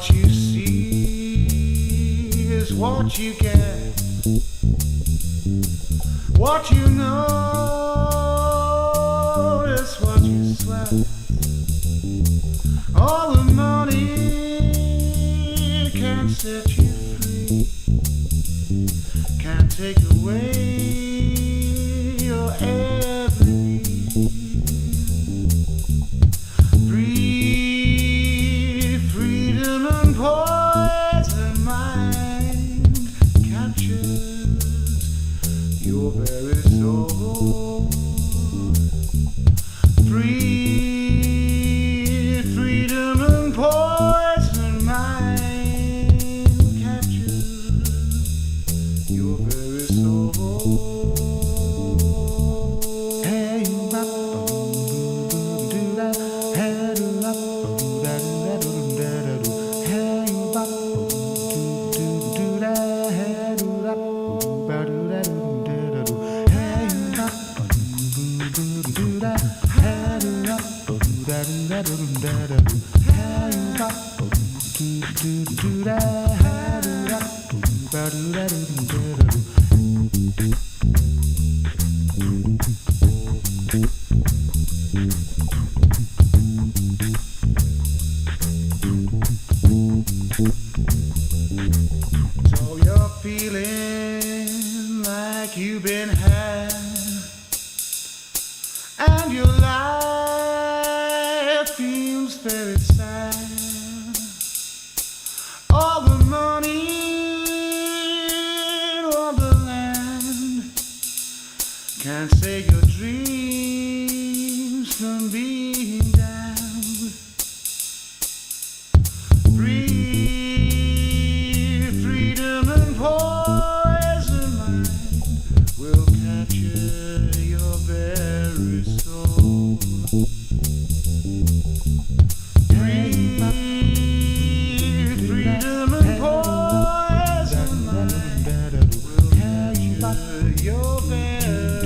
What you see is what you get. What you know is what you sweat. All the money can't set you free, can't take away your every need. Freedom and poison mind captures your very soul. Freedom and poison mind captures your very soul. Hey, you do that. Hey, do that. Hey, you do that. Hey, do that. So you're feeling like you've been had, and your life feels very sad. All the money on the land can't save your dreams from being damned. Freedom and poison mind will capture your very soul. Freedom and poison mind will capture your very soul.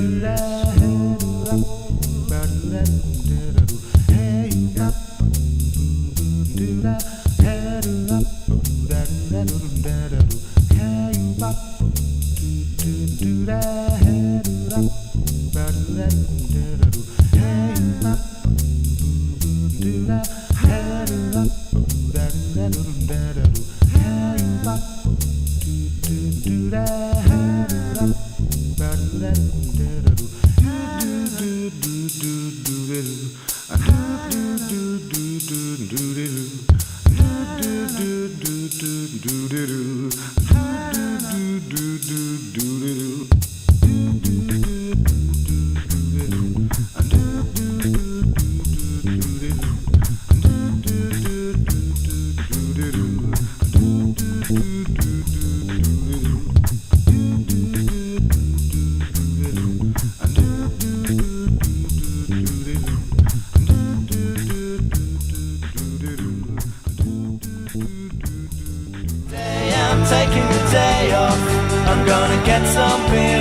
I'm taking the day off. I'm gonna get some beer.